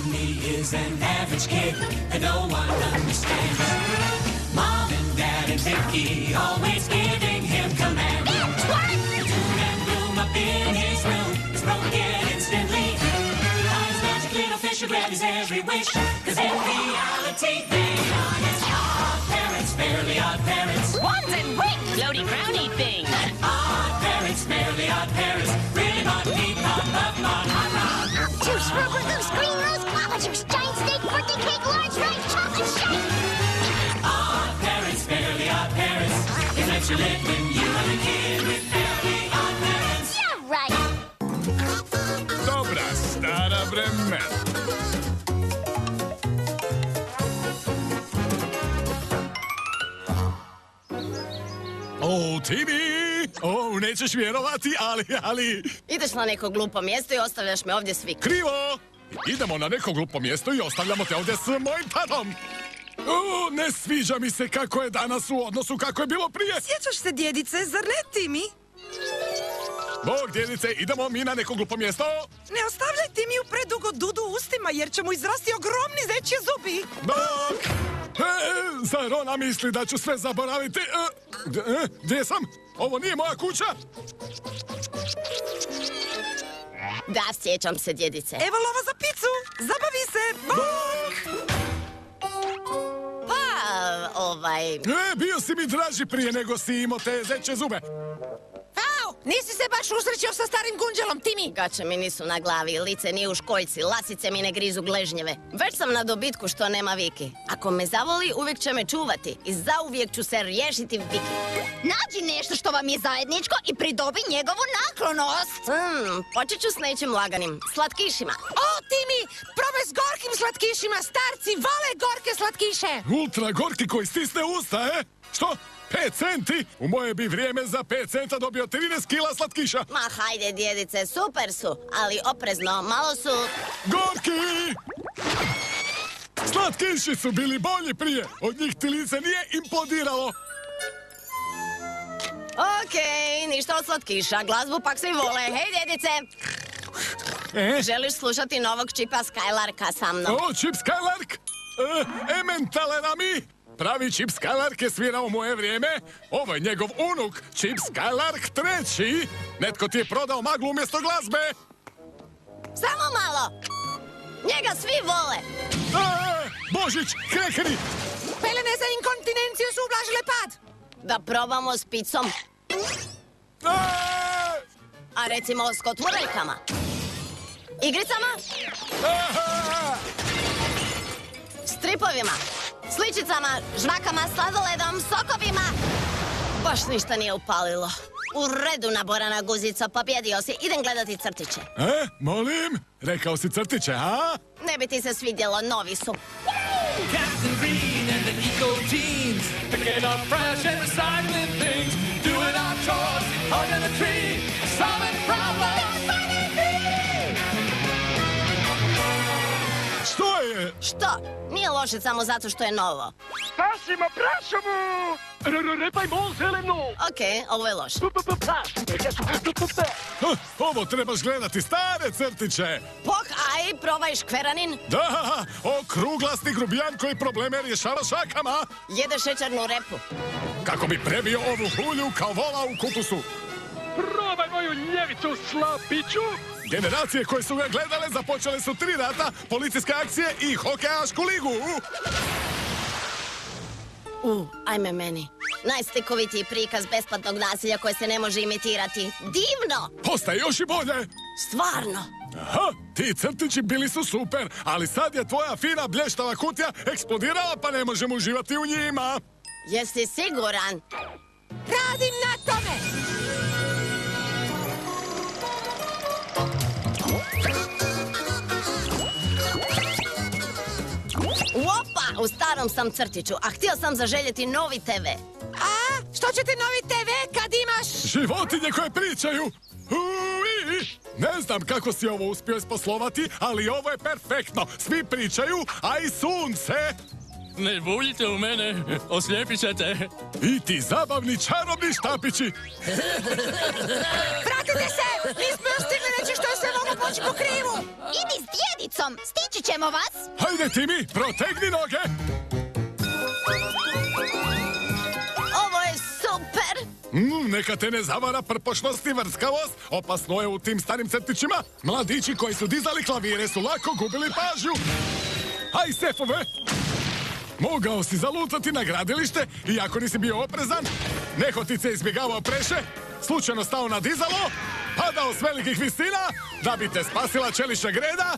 Timmy is an average kid that no one understands. Mom and Dad and Vicky always giving him commands. Doom and gloom up in his room is broken instantly. Eyes magic little fish who grab his every wish. Cause in reality they are his odd parents, fairly odd parents. Wands and wings, floaty brownie thing. Odd parents, fairly odd parents. Really mod, deep, mod, love, mod, hot rod. Juice, rubber goose, green rose, guava juice, giant steak, birthday cake, large rice, chocolate shake. Odd parents, fairly odd parents. It lets you live when you were a kid with fairly odd parents. You're right. Dobra stara vremena. O, Timmy! O, nećeš vjerovati, ali... Ideš na neko glupo mjesto i ostavljaš me ovdje svi. Krivo! Idemo na neko glupo mjesto i ostavljamo te ovdje s mojim tatom. O, ne sviđa mi se kako je danas u odnosu kako je bilo prije. Sjećaš se, djedice, zar ne, Timi? Bog, djedice, idemo mi na neko glupo mjesto. Ne ostavljaj Timiju predugo dudu u ustima, jer će mu izrasti ogromni zečji zubi. Bog! Zar ona misli da ću sve zaboraviti? Gdje sam? Ovo nije moja kuća? Da, sjećam se, djedice. Evo lova za picu, zabavi se, bok! Pa, Bio si mi draži prije nego si imao te zeće zube. Au, nisi se baš usrećio sa starim gunđelom, Timi. gaće mi nisu na glavi, lice nije u školjci, lasice mi ne grizu gležnjeve. Već sam na dobitku što nema Viki. Ako me zavoli, uvijek će me čuvati i zauvijek ću se riješiti Viki. Nađi nešto što vam je zajedničko i pridobi njegovu naklonost. Počet ću s nečim laganim, slatkišima. O, Timi, probaj s gorkim slatkišima, starci vole gorke slatkiše. Ultra gorki koji stisne usta, Što? 5 centi? U moje bi vrijeme za 5 centa dobio 13 kila slatkiša. Ma hajde, djedice, super su, ali oprezno, malo su... Gorki! Slatkiši su bili bolji prije. Od njih ti lice nije implodiralo. Okej, ništa od slatkiša, glazbu pak svi vole. Hej, djedice! Želiš slušati novog čipa Skylarka sa mnom? O, Čip Skylark! Ementalera mi! Pravi Čip Skylark je svirao u moje vrijeme. Ovo je njegov unuk, Čip Skylark III. Netko ti je prodao maglu umjesto glazbe. Samo malo! Njega svi vole! Božić, krekeri! Pelene za inkontinenciju su ublažile pad. Da probamo s picom, a recimo s kotvureljkama. Igricama? Stripovima, sličicama, žvakama, sladoledom, sokovima. Baš ništa nije upalilo. U redu, naborana guzica, pobjedio si. Idem gledati crtiće. Molim? Rekao si crtiće, a? Ne bi ti se svidjelo, novi su. Captain Green and the Eco Teens, picking up trash and recycling things, doing our chores, hugging a tree, solving problems. Što je? Što? Nije loše samo zato što je novo. Spasimo prašovu! Repaj mol zelenu! Okej, ovo je loše. Ovo trebaš gledati, stare crtiće. Pok, aj, probaj škveranin. Da, okruglasti grubijan koji probleme rješava šakama. Jede šećernu repu. Kako bi prebio ovu hulju kao vola u kupusu. Probaj moju ljevicu, slapiću! Generacije koje su ga gledale započele su 3 rata, policijske akcije i hokejašku ligu. Ajme meni. Najslikovitiji prikaz besplatnog nasilja koje se ne može imitirati. Divno! Postaje još i bolje. Stvarno. Aha, ti crtići bili su super, ali sad je tvoja fina blještava kutija eksplodirala pa ne možemo uživati u njima. Jesi siguran? Radim na tome! Opa, u starom sam crtiću, a htio sam zaželjeti novi TV. A, što će ti novi TV kad imaš? Životinje koje pričaju. Ne znam kako si ovo uspio isposlovati, ali ovo je perfektno. Svi pričaju, a i sunce. Ne buljite u mene, oslijepit ćete. I ti zabavni čarobni štapići. Vratite se! Nismo još stigli reći što je sve moglo poći po krivu! Idi s djedicom! djedicom. Stići ćemo vas. Hajde, Timi, protegni noge! Ovo je super! Neka te ne zavara prpošnost i vrskavost. Opasno je u tim starim crtićima. Mladići koji su dizali klavire su lako gubili pažnju. Aj, sefove! Mogao si zalutati na gradilište i ako nisi bio oprezan, nehotice izbjegavao preše, slučajno stao na dizalo, padao s velikih visina, da bi te spasila čelična greda.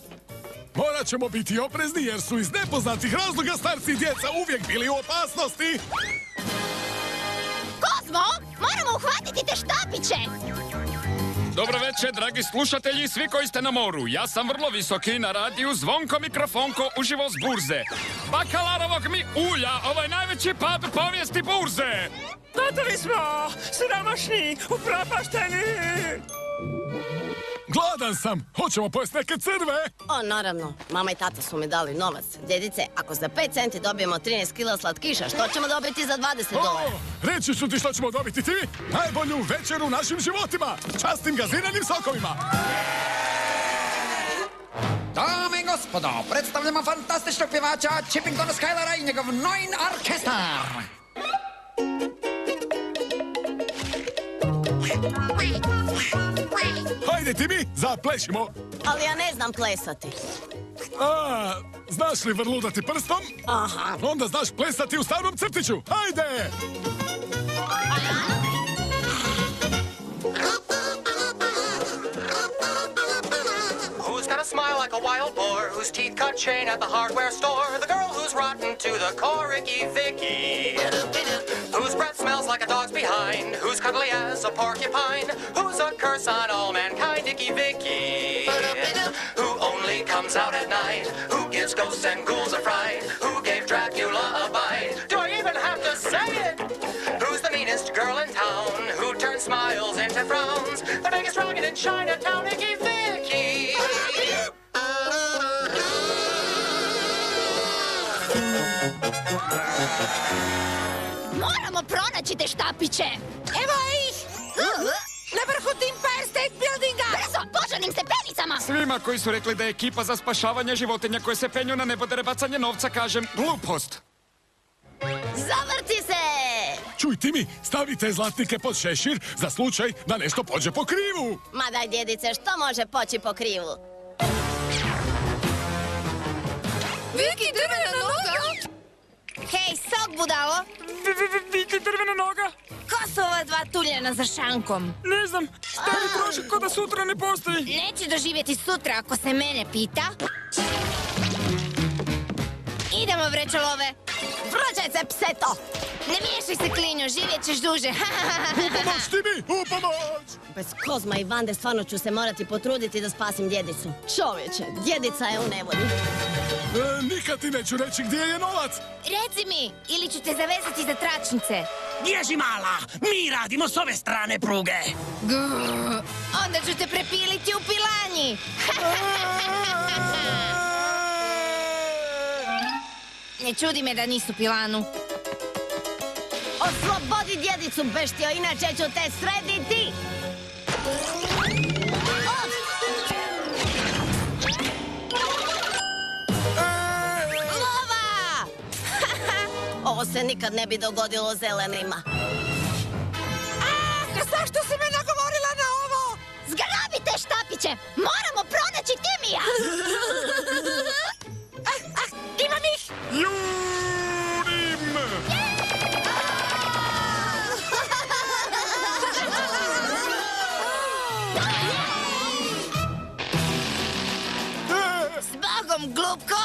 Morat ćemo biti oprezni jer su iz nepoznatih razloga starci i djeca uvijek bili u opasnosti. Kozmo, moramo uhvatiti te štapiće. Dobro večer, dragi slušatelji i svi koji ste na moru. Ja sam vrlo visoki na radiju Zvonko Mikrofonko uživo s burze. Bakalarovog mi ulja, ovo je najveći pad u povijesti burze. Gotovi smo! Siromašni, upropašteni! Gladan sam, hoćemo pojesti neke crve. O, naravno, mama i tata su mi dali novac. Djedice, ako za 5 centi dobijemo 13 kila slatkiša, što ćemo dobiti za $20? Reći ću ti što ćemo dobiti, Timi. Najbolju večeru u našim životima. Častim gaziranim sokovima. Dame i gospodo, predstavljamo fantastičnog pjevača Chippingtona Skylara i njegov Neun Orkestar. Hajde, Timi, zaplešimo. Ali ja ne znam plesati. Znaš li vrludati prstom? Aha. Onda znaš plesati u starom crtiću. Hajde! Who's got a smile like a wild boar, whose teeth cut chain at the hardware store? The girl who's rotten to the core, Ricky Vicky. Whose breath smells like a dog's behind, who's cuddly as a porcupine, who's a curse on all mankind, Icky Vicky. Who only comes out at night, who gives ghosts and ghouls a fright, who gave Dracula a bite. Do I even have to say it? Who's the meanest girl in town, who turns smiles into frowns, the biggest rocket in Chinatown, Icky Vicky. Moramo pronaći te štapiće. Evo ih! Na vrhu Empire State Buildinga! Brzo, požarnim stepenicama. Svima koji su rekli da je ekipa za spašavanje životinja koje se penju na nebodere bacanje novca, kažem glupost. Zavrti se! Čuj, Timi, stavite zlatnike pod šešir za slučaj da nešto pođe po krivu. Ma daj, djedice, što može poći po krivu? Viki, drvena noga! Hej, sok budalo. Viki, drvena noga? Ko su ova dva tuljena za šankom? Ne znam, stari trošak ko da sutra ne postoji. Neću doživjeti sutra ako se mene pita. Idemo, vrečolove. Vrućaj se, pseto! Ne miješaj se, Klinjo, živjet ćeš duže. U pomoć, Timi, u pomoć! Bez Kozma i Vande stvarno ću se morati potruditi da spasim djedicu. Čovječe, djedica je u nevolji. Nikad ti neću reći gdje je novac. Reci mi, ili ću te zavezati za tračnice. Bježi, mala! Mi radimo s ove strane pruge! Onda ću te prepiliti u pilanji. Ne čudi me da nisu pilanu. Oslobodi djedicu, beštio, inače ću te srediti! Lova! Ovo se nikad ne bi dogodilo zelenima. Zašto si me nagovorila na ovo? Zgrabite štapiće! Moramo pronaći Timija! Imam ih! Jurim! S Bogom, glupko!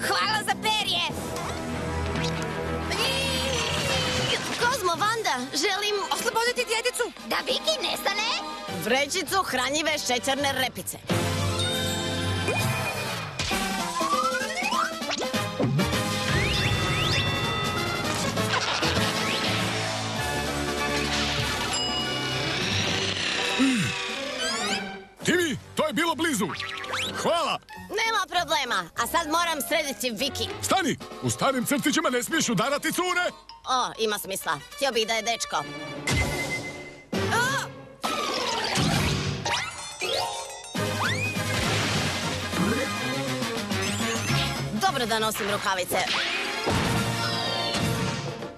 Hvala za perje! Kozmo, Vanda, želim Osloboditi djedicu! Da Viki nestane? vrećicu hranjive šećerne repice. Timi, to je bilo blizu. Hvala. Nema problema, a sad moram srediti Viki. Stani, u starim crtićima ne smiješ udarati cure. O, ima smisla. Htio bih da je dečko. Dobro da nosim rukavice.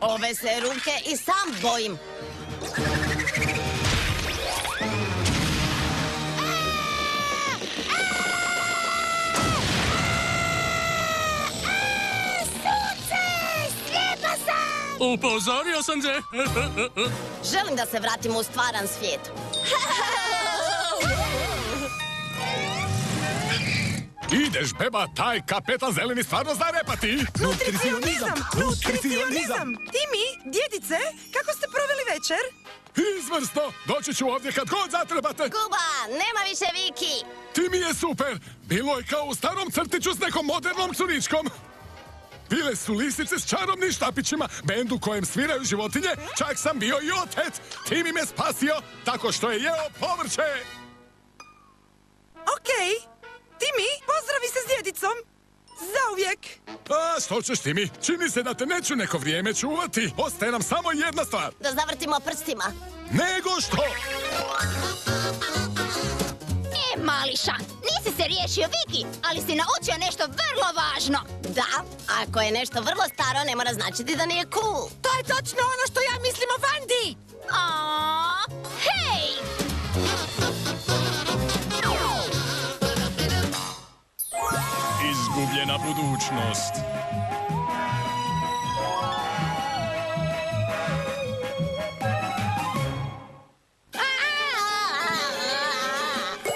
Ove se ruke i sam bojim. Upozorio sam se. Želim da se vratimo u stvaran svijet. Ideš, beba, taj kapetan zeleni stvarno zna repati. Nutricionizam! Timi, djedice, kako ste proveli večer? Izvrsno, doći ću ovdje kad god zatrebate. Kuba, nema više Viki. Ti mi je super. Bilo je kao u starom crtiću s nekom modernom curičkom. Bile su lisice s čarobnim štapićima, bend u kojem sviraju životinje, čak sam bio i otet. Ti mi me spasio tako što je jeo povrće. Okej. Timi, pozdravi se s djedicom. Zauvijek. A što ćeš ti mi? Čini se da te neću neko vrijeme čuvati. Ostaje nam samo jedna stvar. Da zavrtimo prstima. Nego što? Mališa, nisi se riješio Viki, ali si naučio nešto vrlo važno. Da, ako je nešto vrlo staro, ne mora značiti da nije cool. To je točno ono što ja mislim o Vandi! Hej! Izgubljena budućnost.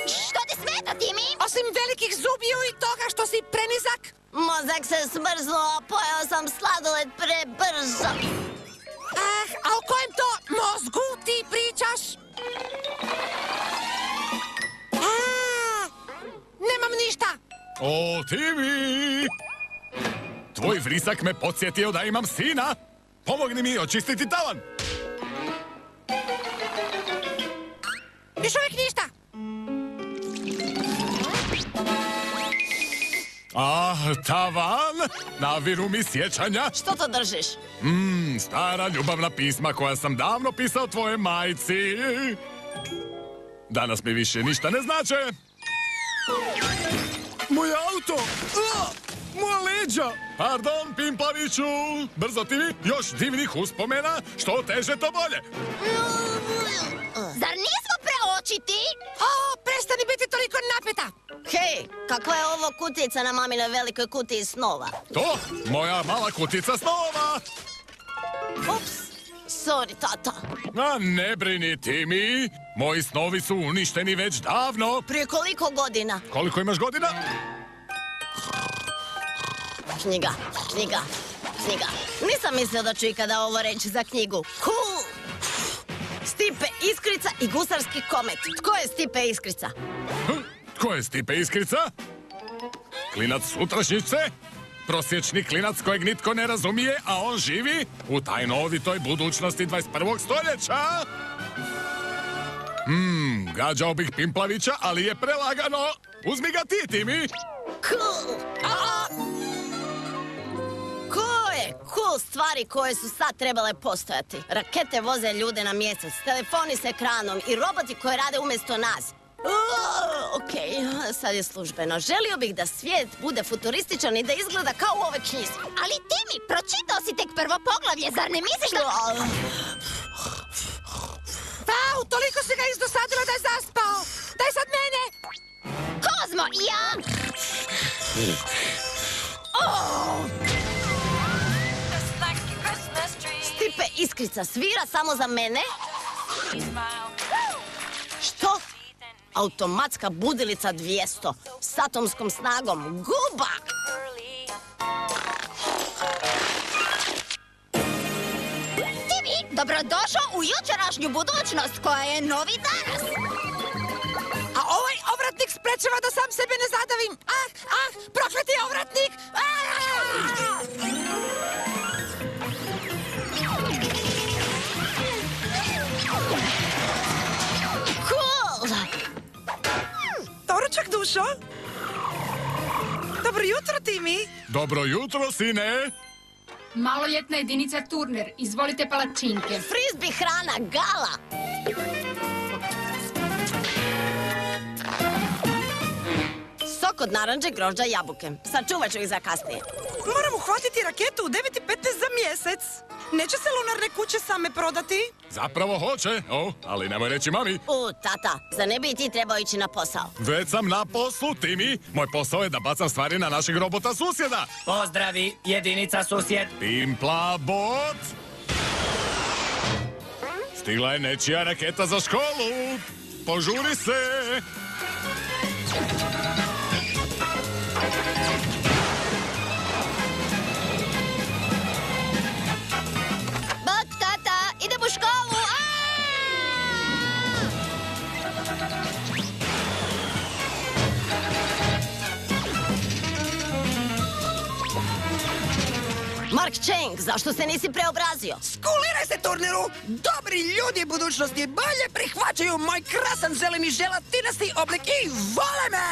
Što ti smeta, Timi? Osim velikih zubiju i toga što si prenizak. Mozak se smrznuo, pojao sam sladoled prebrzo. A o kojem to mozgu ti pričaš? Nemam ništa. O, Timi! Tvoj vrisak me podsjetio da imam sina. Pomogni mi očistiti tavan. Još uvijek ništa. Tavan, naviru mi sjećanja. Što to držiš? Stara ljubavna pisma koja sam davno pisao tvoje majci. Danas mi više ništa ne znače. Moj auto! Moja leđa! Pardon, Pimplaviću! Brzo ti mi, još divnih uspomena, što teže to bolje. Zar nismo preočiti? Prestani biti toliko napeta. Hej, kakva je ovo kutica na maminoj velikoj kutiji snova? To, moja mala kutica snova! Ups, sorry, tata. A ne brini, Timi. Moji snovi su uništeni već davno. Prije koliko godina? Koliko imaš godina? Knjiga. Nisam mislio da ću ikada ovo reći za knjigu. Cool! Stipe Iskrica i gusarski komet. Tko je Stipe Iskrica? Tko je Stipe Iskrica? Klinac sutrašnjice? Prosječni klinac kojeg nitko ne razumije, a on živi u tajnovitoj budućnosti 21. stoljeća? Gađao bih Pimplavića, ali je prelagano. Uzmi ga ti, Timi. Cool! Cool stvari koje su sad trebale postojati. Rakete voze ljude na mjesec, telefoni s ekranom i roboti koji rade umjesto nas. Okej, sad je službeno. Želio bih da svijet bude futurističan i da izgleda kao u ovoj knjizi. Ali Timi, pročitao si tek prvo poglavlje, zar ne misliš da... Toliko si ga izdosadila da je zaspao. Daj sad mene. Kozmo, ja... Stipe Iskrica svira samo za mene? Što? Automatska budilica 200 s atomskom snagom. Guba! Timi, dobrodošao u jučerašnju budućnost koja je novi danas. A ovaj ovratnik sprečava da sam sebe ne zadavim. Prokleti ovratnik! Cool! Doručak, dušo. Dobro jutro, Timi. Dobro jutro, sine. Maloljetna jedinica Turner, izvolite palačinke. Frisbee hrana, gala! kod naranđe, grožđa i jabuke. Sačuvat ću ih za kasnije. Moram uhvatiti raketu u 9:15 za mjesec. Neće se lunarne kuće same prodati? Zapravo hoće, ali nemoj reći mami. Tata, za ne bi i ti trebao ići na posao? Već sam na poslu, Timi. Moj posao je da bacam stvari na našeg robota susjeda. Pozdravi, jedinica susjed. Pimpla bot. Stigla je nečija raketa za školu. Požuri se. Bok, tata, idem u školu! Mark Cheng, zašto se nisi preobrazio? Skuliraj se, Turneru! Dobri ljudi budućnosti bolje prihvaćaju moj krasan zeleni želatinasti oblik i vole me!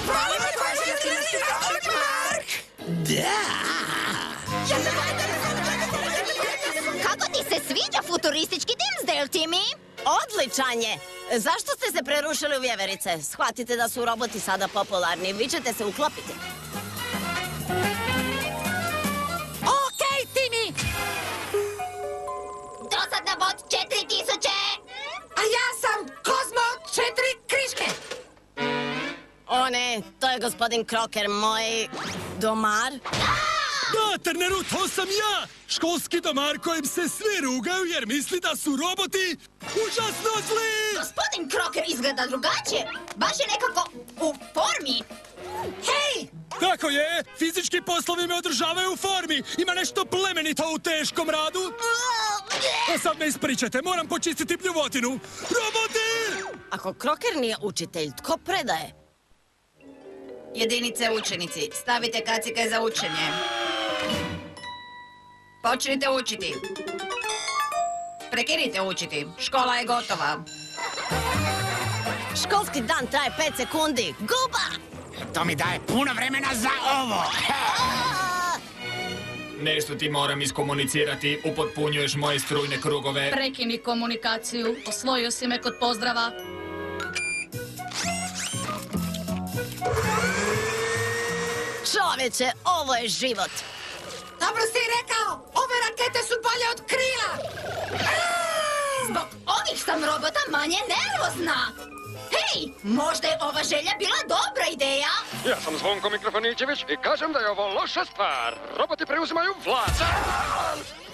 Vole me tvoj želatinasti oblik, Mark! Da! Kako ti se sviđa futuristički Dimsdale, Timmy? Odličan je! Zašto ste se prerušili u vjeverice? Shvatite da su roboti sada popularni. Vi ćete se uklopiti. Okej, Timmy! Dosadna bot 4000! A ja sam Kozmo 4 kriške! O ne, to je gospodin Kroker, moj domar. Da, Turneru, to sam ja! Školski domar kojem se svi rugaju jer misli da su roboti užasno zli! Gospodin Kroker izgleda drugačije. Baš je nekako u formi. Hej! Tako je, fizički poslovi me održavaju u formi. Ima nešto plemenito u teškom radu. A sad me ispričajte, moram počistiti bljuvotinu. Roboti! Ako Kroker nije učitelj, tko predaje? Jedinice učenici, stavite kacige za učenje. Počnite učiti. Prekinite učiti, škola je gotova. Školski dan traje 5 sekundi. Guba! To mi daje puno vremena za ovo. Nešto ti moram iskomunicirati, upotpunjuješ moje strujne krugove. Prekini komunikaciju, osvojio si me kod pozdrava. Čovječe, ovo je život. Dobro si rekao, ove rakete su bolje od krila! Zbog ovih sam robota manje nervozna. Hej, možda je ova želja bila dobra ideja. Ja sam Zvonko Mikrofoničević i kažem da je ovo loša stvar. Roboti preuzimaju vlast.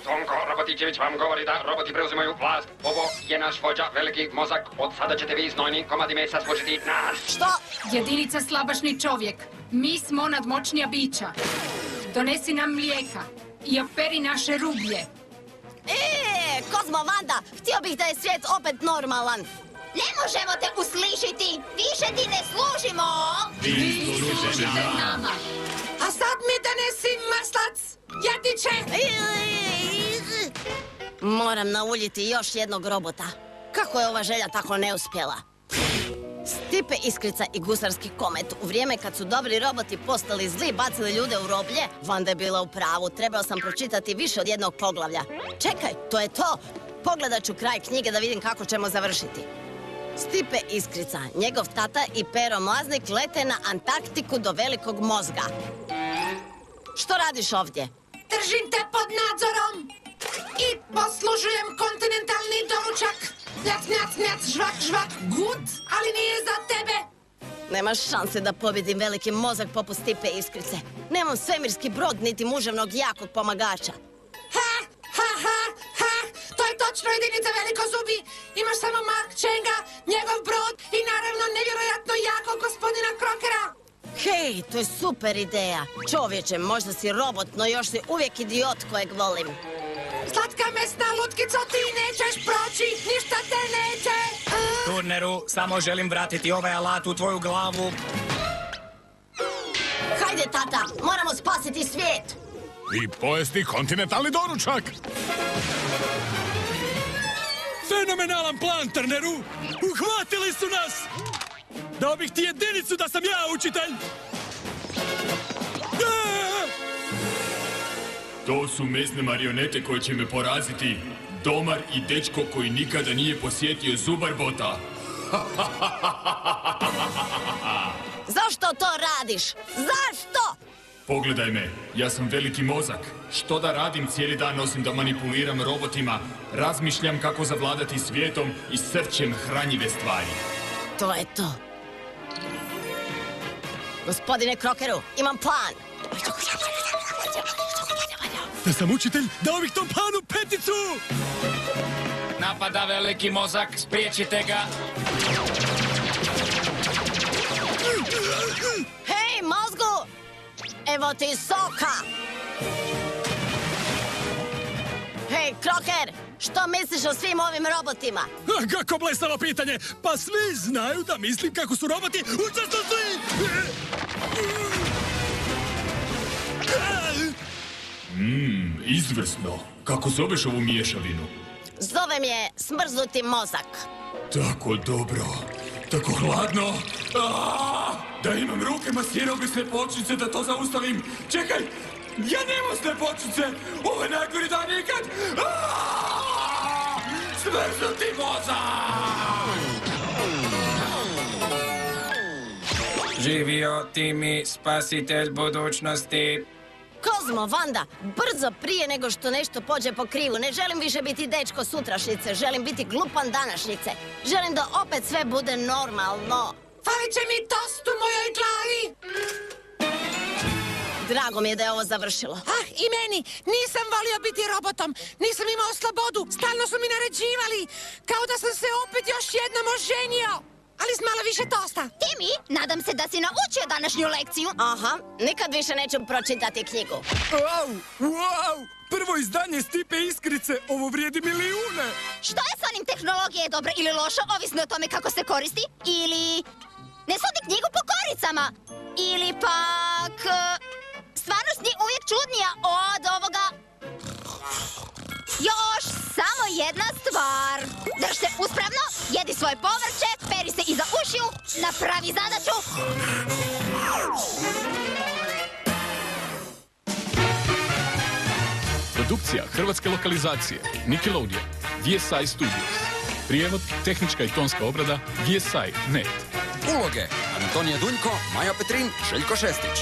Zvonko Robotičević vam govori da roboti preuzimaju vlast. Ovo je naš vođa, veliki mozak. Od sada ćete vi znojni komadi mesa služiti nas. Što? Jedinica slabašni čovjek. Mi smo nadmoćnija bića. Donesi nam mlijeka i operi naše rublje. Kozmo, Vanda, htio bih da je svijet opet normalan. Ne možemo te uslišiti, više ti ne služimo. Vi služite nama. A sad mi donesi maslac, jadiće! Moram nauljiti još jednog robota. Kako je ova želja tako neuspjela? Stipe Iskrica i Gusarski komet. U vrijeme kad su dobri roboti postali zli, bacili ljude u roblje, Vanda je bila u pravu. Trebao sam pročitati više od jednog poglavlja. Čekaj, to je to! Pogledat ću kraj knjige da vidim kako ćemo završiti. Stipe Iskrica, njegov tata i Pero Mlaznik lete na Antarktiku do velikog mozga. Što radiš ovdje? Držim te pod nadzorom i poslužujem kontinentalni doručak. Njac, njac, njac, žvak, žvak, gut, ali nije za tebe. Nemaš šanse da pobjedim veliki mozak poput Stipe Iskrice. Nemam svemirski brod niti muževnog jakog pomagača. Ha, ha, ha, ha, to je točno jedinica velikozubi. Imaš samo Mark Chenga, njegov brod i naravno nevjerojatno jakog gospodina Krokera. Hej, to je super ideja. Čovječe, možda si robot, no još si uvijek idiot kojeg volim. Slatka mesna lutkico, ti nećeš proći, ništa te neće. Turneru, samo želim vratiti ovaj alat u tvoju glavu. Hajde, tata, moramo spasiti svijet. I pojesti kontinentalni doručak. Fenomenalan plan, Turneru! Uhvatili su nas! Dao bih ti jedinicu da sam ja učitelj! To su mesne marionete koje će me poraziti. Domar i dečko koji nikada nije posjetio Zubarbota. Za Zašto to radiš? Zašto? Pogledaj me, ja sam veliki mozak. Što da radim cijeli dan osim da manipuliram robotima? Razmišljam kako zavladati svijetom i srčem hranjive stvari. To je to. Gospodine Krokeru, imam plan. Da sam učitelj, dao bih tom planu 5. Napada veliki mozak, spriječite ga. Hej, mozgu! Evo ti soka! Hej, Kroker, što misliš o svim ovim robotima? Kako blesavo pitanje! Pa svi znaju da mislim kako su roboti učestvovali! Izvrsno. Kako zoveš ovu miješavinu? Zovem je smrznuti mozak. Tako dobro. Tako hladno. Da imam ruke, masirao bi slepočice da to zaustavim. Čekaj, ja nemam slepočice. Ovo je najgori dan ikad. Smrznuti mozak! Živio Timi, spasitelj budućnosti. Kozmo, Vanda, brzo prije nego što nešto pođe po krivu. Ne želim više biti dečko sutrašnjice, želim biti glupan današnjice. Želim da opet sve bude normalno. Falit će mi tost u mojoj glavi. Drago mi je da je ovo završilo. I meni. Nisam volio biti robotom. Nisam imao slobodu. Stalno su mi naređivali. Kao da sam se opet još jednom oženio. Ali s malo više tosta. Timi, nadam se da si naučio današnju lekciju. Aha, nikad više neću pročitati knjigu. Wow! Prvo izdanje Stipe Iskrice, ovo vrijedi milijune! Što je s onim tehnologije dobra ili loša, ovisno o tome kako se koristi? Ili ne sudi knjigu po koricama? Ili pak stvarnost nije uvijek čudnija od ovoga? Još samo jedna stvar. Drž se uspravno, jedi svoje povrće, peri se iza ušiju, napravi zadaću. Produkcija hrvatske lokalizacije Nickelodeon, VSI Studios. Prijevod, tehnička i tonska obrada VSI.net. Uloge: Antonija Dunjko, Maja Petrin, Željko Šestić.